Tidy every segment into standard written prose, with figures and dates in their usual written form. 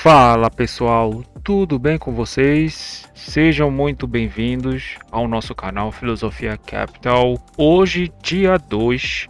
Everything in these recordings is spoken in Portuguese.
Fala pessoal, tudo bem com vocês? Sejam muito bem-vindos ao nosso canal Filosofia Capital. Hoje, dia 2,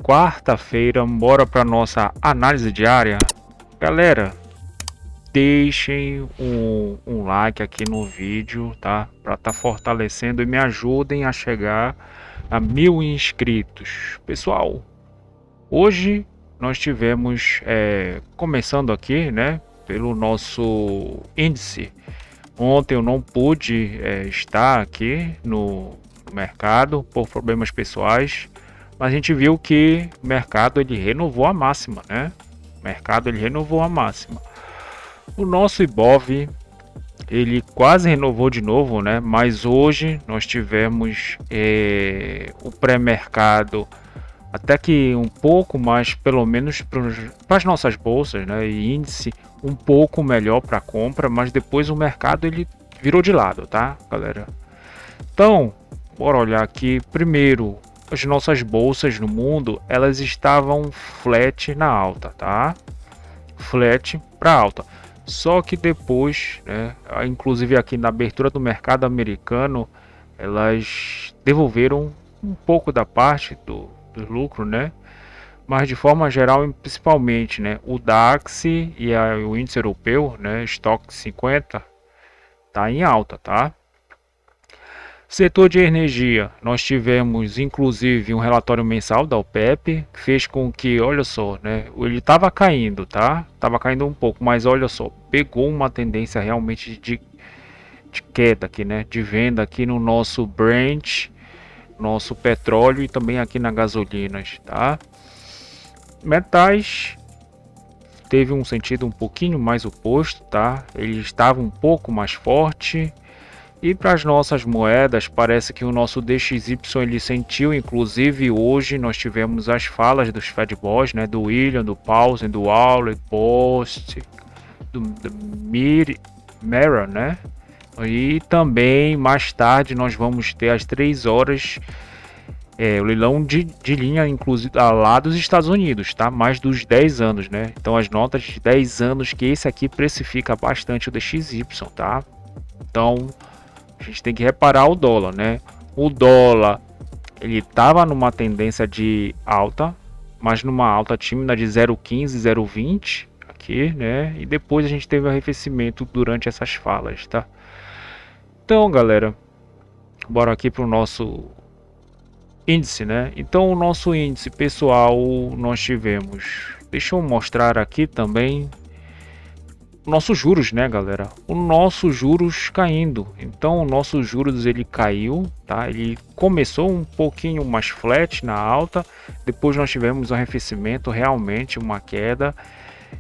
quarta-feira, bora para nossa análise diária. Galera, deixem um like aqui no vídeo, tá? Para estar fortalecendo e me ajudem a chegar a 1000 inscritos. Pessoal, hoje nós tivemos, começando aqui, né, pelo nosso índice. Ontem eu não pude estar aqui no mercado por problemas pessoais, mas a gente viu que o mercado ele renovou a máxima, né? O mercado ele renovou a máxima. O nosso Ibov ele quase renovou de novo, né? Mas hoje nós tivemos o pré-mercado até que um pouco mais, pelo menos para as nossas bolsas, né, e índice um pouco melhor para compra, mas depois o mercado ele virou de lado, tá, galera? Então, bora olhar aqui. Primeiro, as nossas bolsas no mundo, elas estavam flat na alta, tá? Flat para alta. Só que depois, né, inclusive aqui na abertura do mercado americano, elas devolveram um pouco da parte do lucro, né? Mas de forma geral, principalmente, né, o DAX e o índice europeu, né, Stock 50, tá em alta, tá? Setor de energia, nós tivemos inclusive um relatório mensal da OPEP, que fez com que, olha só, né, ele estava caindo, tá? Tava caindo um pouco, mas olha só, pegou uma tendência realmente de queda aqui, né, de venda aqui no nosso Brent, nosso petróleo e também aqui na gasolinas, tá? Metais teve um sentido um pouquinho mais oposto, tá? Ele estava um pouco mais forte. E para as nossas moedas, parece que o nosso DXY ele sentiu, inclusive hoje nós tivemos as falas dos Fed Boys, né? Do William, do Paulsen, do Howlett, Post, do Mera, né? E também mais tarde nós vamos ter às 3 horas o leilão de linha, inclusive lá dos Estados Unidos, tá? Mais dos 10 anos, né? Então as notas de 10 anos, que esse aqui precifica bastante o DXY, tá? Então a gente tem que reparar o dólar, né? O dólar ele estava numa tendência de alta, mas numa alta tímida de 0,15, 0,20 aqui, né? E depois a gente teve o arrefecimento durante essas falas, tá? Então, galera, bora aqui para o nosso índice, né? Então o nosso índice pessoal nós tivemos, deixa eu mostrar aqui também nossos juros, né, galera? O nosso juros caindo. Então o nosso juros ele caiu, tá? Ele começou um pouquinho mais flat na alta, depois nós tivemos um arrefecimento, realmente uma queda,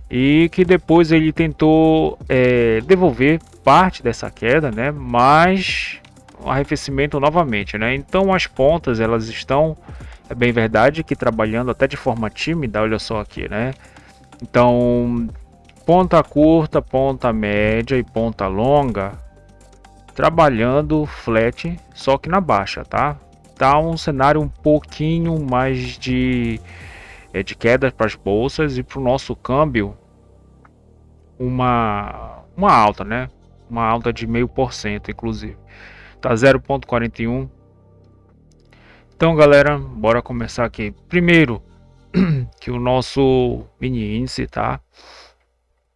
e que depois ele tentou devolver parte dessa queda, né? Mas um arrefecimento novamente, né? Então as pontas elas estão, é bem verdade que trabalhando até de forma tímida, olha só aqui, né? Então ponta curta, ponta média e ponta longa trabalhando flat, só que na baixa, tá? Tá um cenário um pouquinho mais de queda para as bolsas e para o nosso câmbio uma alta, né? Uma alta de 0,5%, inclusive. Tá 0,41. Então, galera, bora começar aqui. Primeiro, que o nosso mini índice, tá?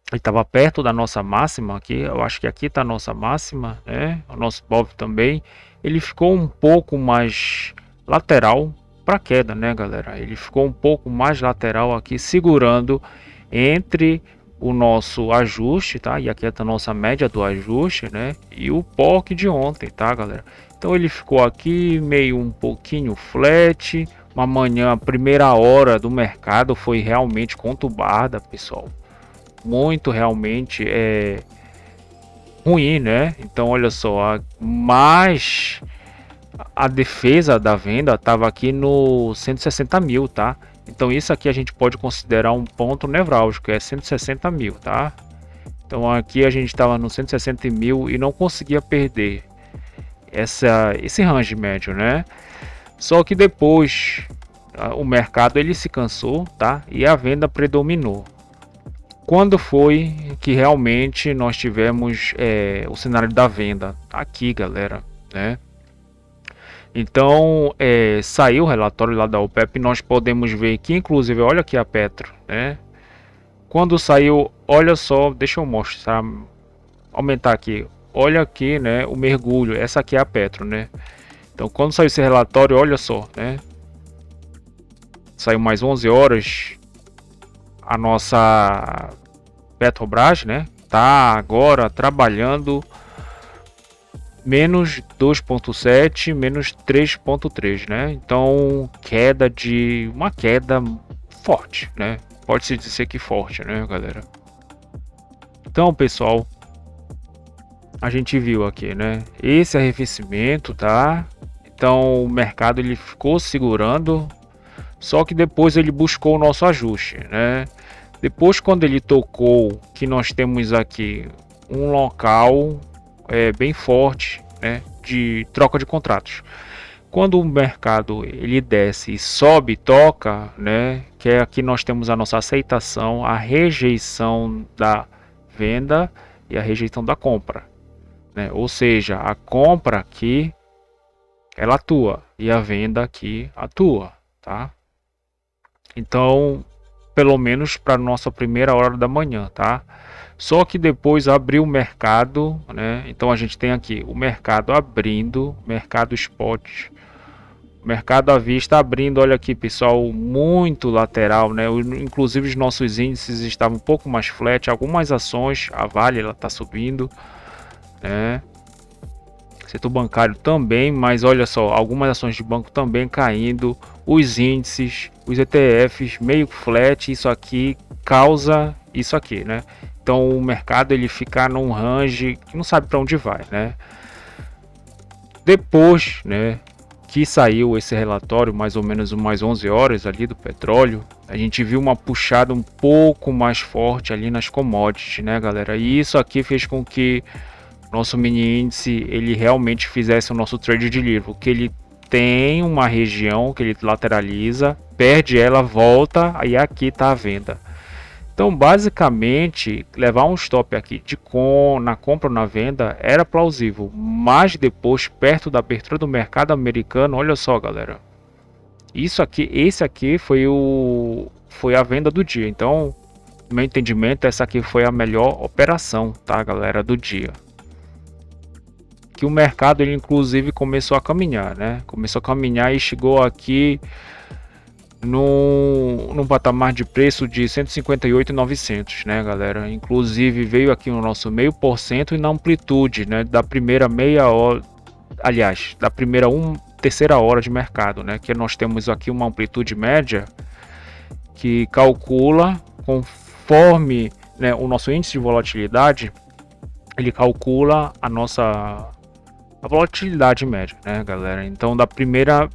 Ele estava perto da nossa máxima aqui. Eu acho que aqui tá a nossa máxima, né? O nosso BOV também. Ele ficou um pouco mais lateral para queda, né, galera? Ele ficou um pouco mais lateral aqui, segurando entre o nosso ajuste, tá? E aqui é a nossa média do ajuste, né? E o POC de ontem, tá, galera? Então ele ficou aqui meio um pouquinho flat. Uma manhã, a primeira hora do mercado foi realmente conturbada, pessoal. Muito realmente ruim, né? Então olha só, mas a defesa da venda estava aqui no 160 mil, tá? Então isso aqui a gente pode considerar um ponto nevrálgico, é 160 mil, tá? Então aqui a gente estava no 160 mil e não conseguia perder esse range médio, né? Só que depois o mercado ele se cansou, tá? E a venda predominou. Quando foi que realmente nós tivemos o cenário da venda? Aqui, galera, né? Então, saiu o relatório lá da OPEP, nós podemos ver que, inclusive, olha aqui a Petro, né? Quando saiu, olha só, deixa eu mostrar, aumentar aqui, olha aqui, né, o mergulho, essa aqui é a Petro, né? Então, quando saiu esse relatório, olha só, né? Saiu mais 11 horas, a nossa Petrobras, né, tá agora trabalhando menos 2,7, menos 3,3, né? Então, uma queda forte, né? Pode-se dizer que forte, né, galera? Então, pessoal, a gente viu aqui, né? Esse arrefecimento, tá? Então, o mercado ele ficou segurando, só que depois ele buscou o nosso ajuste, né? Depois, quando ele tocou, que nós temos aqui um local bem forte, né, de troca de contratos. Quando o mercado ele desce e sobe, toca, né, que é aqui nós temos a nossa aceitação, a rejeição da venda e a rejeição da compra, né? Ou seja, a compra aqui ela atua e a venda aqui atua, tá? Então, pelo menos para nossa primeira hora da manhã, tá? Só que depois abriu o mercado, né? Então a gente tem aqui o mercado abrindo, mercado spot, mercado à vista abrindo. Olha aqui, pessoal, muito lateral, né? Inclusive os nossos índices estavam um pouco mais flat, algumas ações, a Vale ela tá subindo, né? Setor bancário também, mas olha só, algumas ações de banco também caindo, os índices, os ETFs meio flat, isso aqui causa isso aqui, né? Então o mercado ele fica num range que não sabe para onde vai, né? Depois, né, que saiu esse relatório, mais ou menos umas 11 horas ali do petróleo, a gente viu uma puxada um pouco mais forte ali nas commodities, né, galera? E isso aqui fez com que nosso mini índice ele realmente fizesse o nosso trade de livro, que ele tem uma região que ele lateraliza, perde ela, volta, aí aqui está a venda. Então, basicamente, levar um stop aqui na compra ou na venda era plausível, mas depois, perto da abertura do mercado americano, olha só, galera, esse aqui foi a venda do dia. Então, no meu entendimento, essa aqui foi a melhor operação, tá, galera, do dia. Que o mercado ele inclusive começou a caminhar, né? Começou a caminhar e chegou aqui num patamar de preço de 158.900, né, galera? Inclusive veio aqui o nosso 0,5% e na amplitude, né, da primeira meia hora, aliás, da primeira terceira hora de mercado, né? Que nós temos aqui uma amplitude média que calcula conforme, né, o nosso índice de volatilidade, ele calcula a volatilidade média, né, galera? Então, da primeira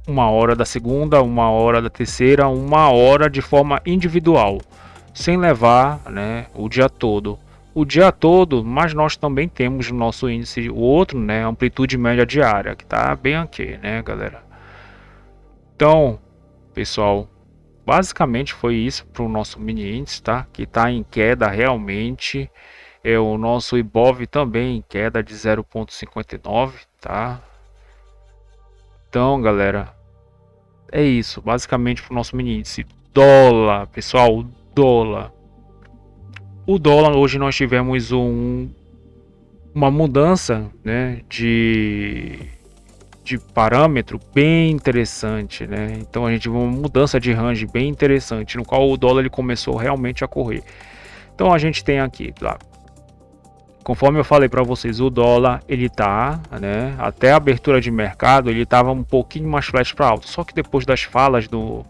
uma hora, da segunda uma hora, da terceira uma hora de forma individual, sem levar, né, o dia todo. O dia todo, mas nós também temos o nosso índice, o outro, né, amplitude média diária, que tá bem aqui, né, galera? Então, pessoal, basicamente foi isso para o nosso mini índice, tá? Que tá em queda realmente. O nosso Ibov também em queda de 0,59, tá? Então, galera, é isso, basicamente para o nosso mini índice. Dólar, pessoal, dólar. O dólar hoje nós tivemos uma mudança, né, de parâmetro bem interessante, né? Então a gente viu uma mudança de range bem interessante, no qual o dólar ele começou realmente a correr. Então a gente tem aqui, lá, conforme eu falei para vocês, o dólar ele tá, né, até a abertura de mercado ele estava um pouquinho mais flat para alto, só que depois das falas dos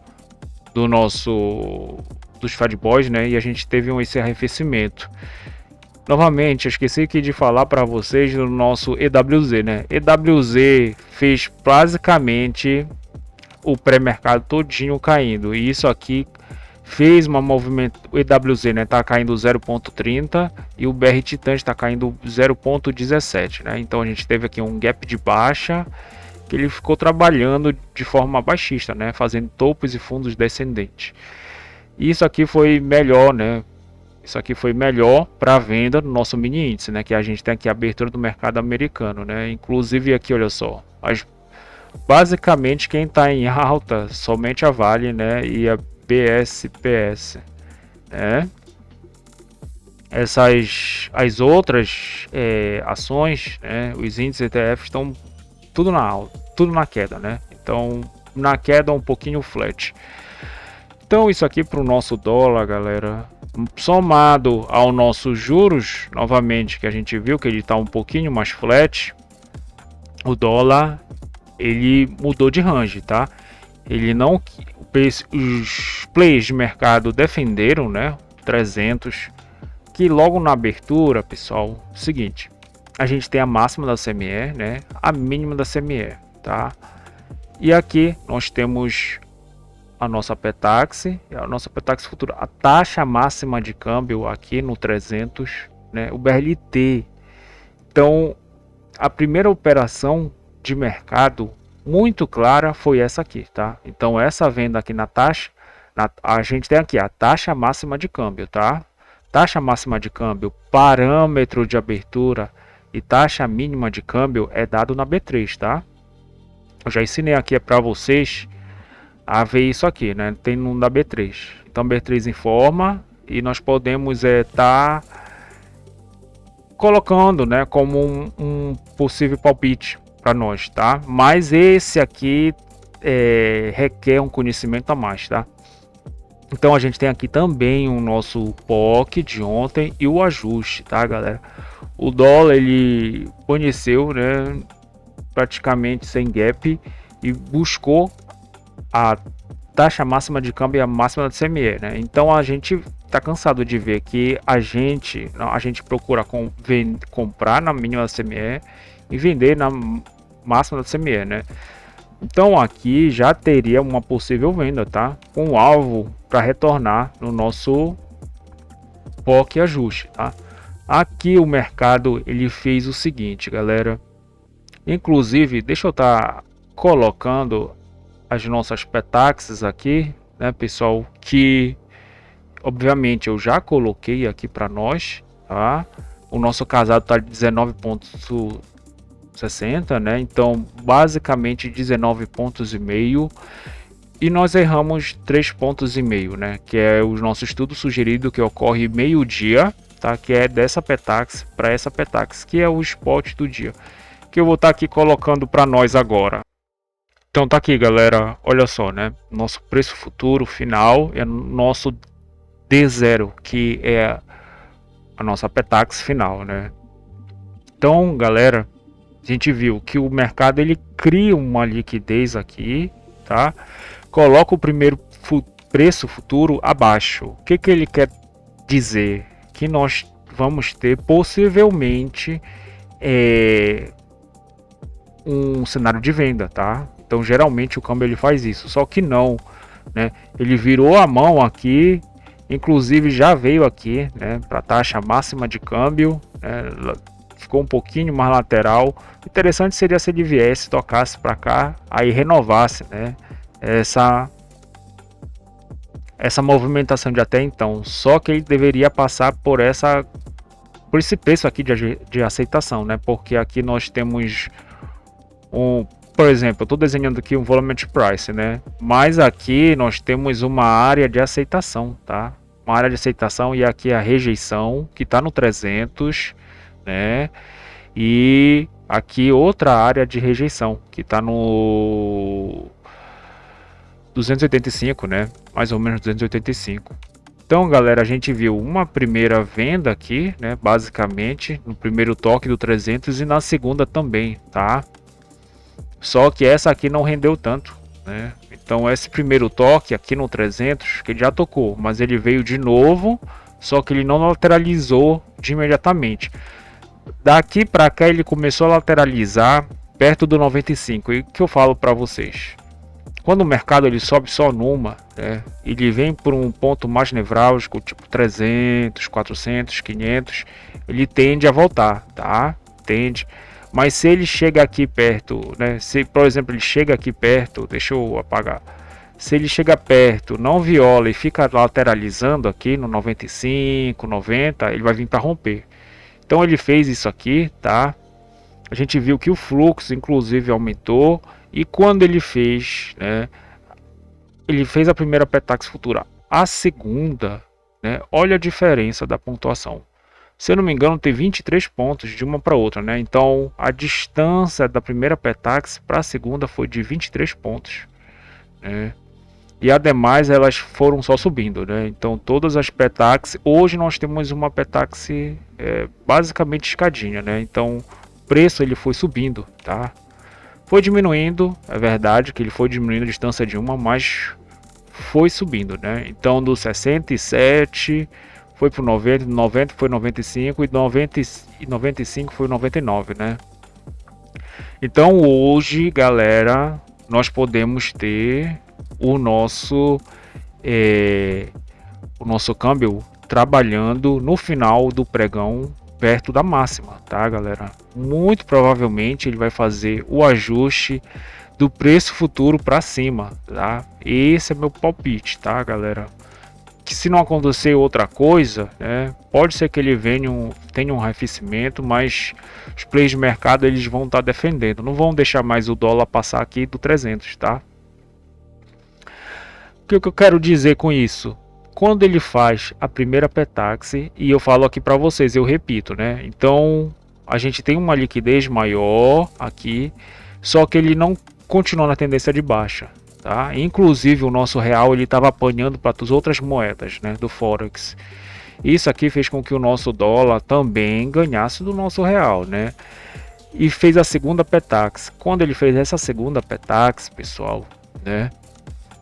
Fed Boys, né, e a gente teve esse arrefecimento. Novamente, eu esqueci aqui de falar para vocês do nosso EWZ, né? EWZ fez basicamente o pré-mercado todinho caindo, e isso aqui fez uma movimento. O EWZ, né, tá caindo 0,30 e o BR Titan está caindo 0,17, né? Então a gente teve aqui um gap de baixa que ele ficou trabalhando de forma baixista, né, fazendo topos e fundos descendentes. E isso aqui foi melhor, né? Isso aqui foi melhor para a venda do nosso mini índice, né? Que a gente tem aqui a abertura do mercado americano, né? Inclusive aqui, olha só, basicamente quem está em alta somente a Vale, né? E a BSPS, né? As outras ações, né? Os índices ETF estão tudo na alta, tudo na queda, né? Então na queda um pouquinho flat. Então isso aqui para o nosso dólar, galera, somado ao nossos juros, novamente, que a gente viu que ele está um pouquinho mais flat, o dólar ele mudou de range, tá? Ele não, os players de mercado defenderam, né? 300, que logo na abertura, pessoal, seguinte, a gente tem a máxima da CME, né? A mínima da CME, tá? E aqui nós temos a nossa Petax, futura, a taxa máxima de câmbio aqui no 300, né, o BRLT. Então, a primeira operação de mercado muito clara foi essa aqui, tá? Então, essa venda aqui na taxa, a gente tem aqui a taxa máxima de câmbio, tá? Taxa máxima de câmbio, parâmetro de abertura e taxa mínima de câmbio é dado na B3, tá? Eu já ensinei aqui para vocês a ver isso aqui, né? Tem no da B3. Então B3 informa e nós podemos tá colocando, né, como um possível palpite para nós, tá? Mas esse aqui requer um conhecimento a mais, tá? Então a gente tem aqui também o nosso POC de ontem e o ajuste, tá, galera? O dólar ele conheceu, né, praticamente sem gap e buscou a taxa máxima de câmbio e a máxima da CME, né? Então a gente tá cansado de ver que a gente procura comprar na mínima da CME e vender na máxima da CME, né? Então aqui já teria uma possível venda, tá? Com alvo para retornar no nosso POC ajuste, tá? Aqui o mercado ele fez o seguinte, galera. Inclusive, deixa eu estar colocando as nossas Petaxes aqui, né, pessoal, que obviamente eu já coloquei aqui para nós, tá? O nosso casado tá de 19,60, né? Então, basicamente 19 pontos e meio. E nós erramos 3 pontos e meio, né? Que é o nosso estudo sugerido que ocorre meio-dia, tá? Que é dessa Petax para essa Petax, que é o spot do dia, que eu vou estar aqui colocando para nós agora. Então tá aqui, galera, olha só, né? Nosso preço futuro final é nosso D0, que é a nossa Petax final, né? Então, galera, a gente viu que o mercado ele cria uma liquidez aqui, tá? Coloca o primeiro preço futuro abaixo. O que que ele quer dizer? Que nós vamos ter possivelmente um cenário de venda, tá? Então geralmente o câmbio ele faz isso, só que não, né? Ele virou a mão aqui, inclusive já veio aqui, né, para taxa máxima de câmbio, né, ficou um pouquinho mais lateral. Interessante seria se ele viesse, tocasse para cá, aí renovasse, né, essa movimentação de até então. Só que ele deveria passar por esse preço aqui de aceitação, né? Porque aqui nós temos por exemplo, eu estou desenhando aqui um volume price, né? Mas aqui nós temos uma área de aceitação, tá? Uma área de aceitação e aqui a rejeição que está no 300, né? E aqui outra área de rejeição que está no 285, né? Mais ou menos 285. Então, galera, a gente viu uma primeira venda aqui, né? Basicamente, no primeiro toque do 300 e na segunda também, tá? Só que essa aqui não rendeu tanto, né? Então esse primeiro toque aqui no 300, que ele já tocou, mas ele veio de novo, só que ele não lateralizou de imediatamente. Daqui para cá ele começou a lateralizar perto do 95. E o que eu falo para vocês? Quando o mercado ele sobe só numa, né, ele vem por um ponto mais nevrálgico, tipo 300, 400, 500, ele tende a voltar, tá? Tende. Mas se ele chega aqui perto, né? Se por exemplo ele chega aqui perto, deixa eu apagar. Se ele chega perto, não viola e fica lateralizando aqui no 95, 90, ele vai vir para romper. Então ele fez isso aqui, tá? A gente viu que o fluxo inclusive aumentou, e quando ele fez, né, ele fez a primeira Petax futura, a segunda, né, olha a diferença da pontuação. Se eu não me engano, tem 23 pontos de uma para outra, né? Então a distância da primeira Petax para a segunda foi de 23 pontos, né? E ademais elas foram só subindo, né? Então todas as Petax, hoje nós temos uma Petax basicamente escadinha, né? Então o preço ele foi subindo, tá? Foi diminuindo, é verdade que ele foi diminuindo a distância de uma, mas foi subindo, né? Então do 67 foi pro 90, 90 foi 95 e 95 foi 99, né? Então hoje, galera, nós podemos ter o nosso câmbio trabalhando no final do pregão perto da máxima, tá, galera? Muito provavelmente ele vai fazer o ajuste do preço futuro para cima, tá? Esse é meu palpite, tá, galera? Que se não acontecer outra coisa, né, pode ser que ele tenha um arrefecimento, mas os players de mercado eles vão estar defendendo, não vão deixar mais o dólar passar aqui do 300, tá? O que eu quero dizer com isso? Quando ele faz a primeira Petax, e eu falo aqui para vocês, eu repito, né? Então a gente tem uma liquidez maior aqui, só que ele não continua na tendência de baixa, tá? Inclusive o nosso real ele estava apanhando para as outras moedas, né, do Forex. Isso aqui fez com que o nosso dólar também ganhasse do nosso real, né? E fez a segunda Petax. Quando ele fez essa segunda Petax, pessoal, né?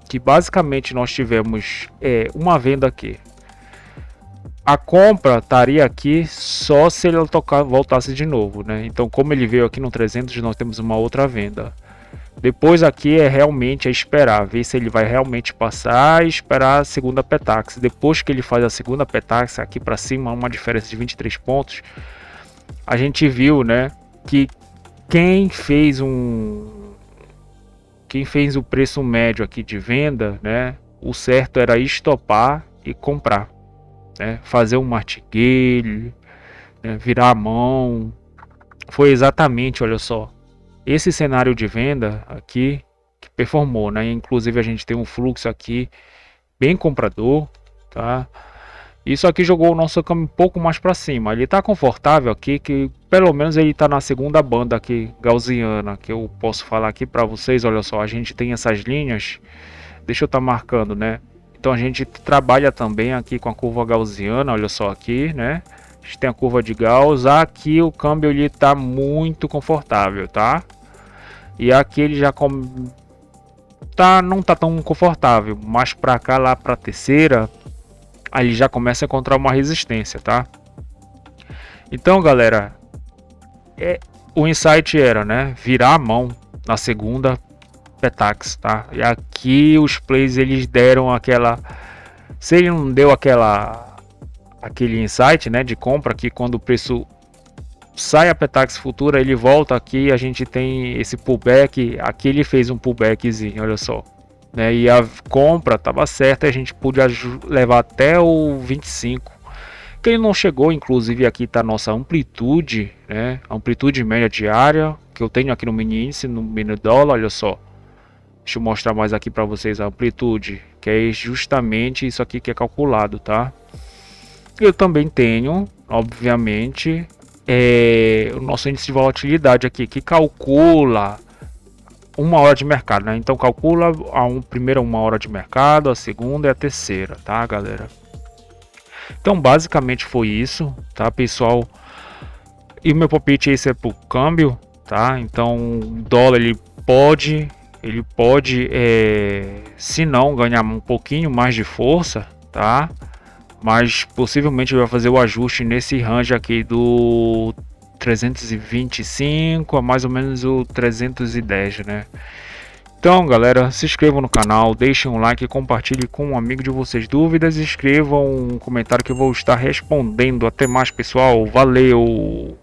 Que basicamente nós tivemos uma venda aqui. A compra estaria aqui só se ele voltasse de novo, né? Então como ele veio aqui no 300, nós temos uma outra venda. Depois aqui realmente esperar, ver se ele vai realmente passar e esperar a segunda Petax. Depois que ele faz a segunda Petax aqui para cima, uma diferença de 23 pontos, a gente viu, né, que quem fez o preço médio aqui de venda, né, o certo era estopar e comprar, né, fazer um martingale, né, virar a mão. Foi exatamente, olha só, esse cenário de venda aqui que performou, né? Inclusive a gente tem um fluxo aqui bem comprador, tá? Isso aqui jogou o nosso câmbio um pouco mais para cima. Ele está confortável aqui, que pelo menos ele está na segunda banda aqui gaussiana, que eu posso falar aqui para vocês. Olha só, a gente tem essas linhas. Deixa eu estar marcando, né? Então a gente trabalha também aqui com a curva gaussiana, olha só aqui, né? A gente tem a curva de Gauss. Aqui o câmbio ele está muito confortável, tá? E aqui ele já não tá tão confortável, mas para cá lá para a terceira, aí ele já começa a encontrar uma resistência, tá? Então, galera, o insight era, né, virar a mão na segunda Petax, tá? E aqui os plays eles deram aquela, se ele não deu aquele insight, né, de compra aqui quando o preço sai a Petax futura, ele volta aqui, a gente tem esse pullback, aqui ele fez um pullbackzinho, olha só, né? E a compra estava certa, a gente podia levar até o 25, que ele não chegou. Inclusive aqui está a nossa amplitude, né? Amplitude média diária, que eu tenho aqui no mini índice, no mini dólar, olha só. Deixa eu mostrar mais aqui para vocês a amplitude, que é justamente isso aqui que é calculado, tá? Eu também tenho, obviamente, o nosso índice de volatilidade aqui, que calcula uma hora de mercado, né? Então calcula primeira uma hora de mercado, a segunda e a terceira, tá, galera? Então basicamente foi isso, tá, pessoal? E o meu palpite esse é pro câmbio, tá? Então o dólar ele pode, se não ganhar um pouquinho mais de força, tá? Mas possivelmente vai fazer o ajuste nesse range aqui do 325 a mais ou menos o 310, né? Então, galera, se inscrevam no canal, deixem um like, compartilhe com um amigo de vocês dúvidas, escrevam um comentário que eu vou estar respondendo. Até mais, pessoal, valeu!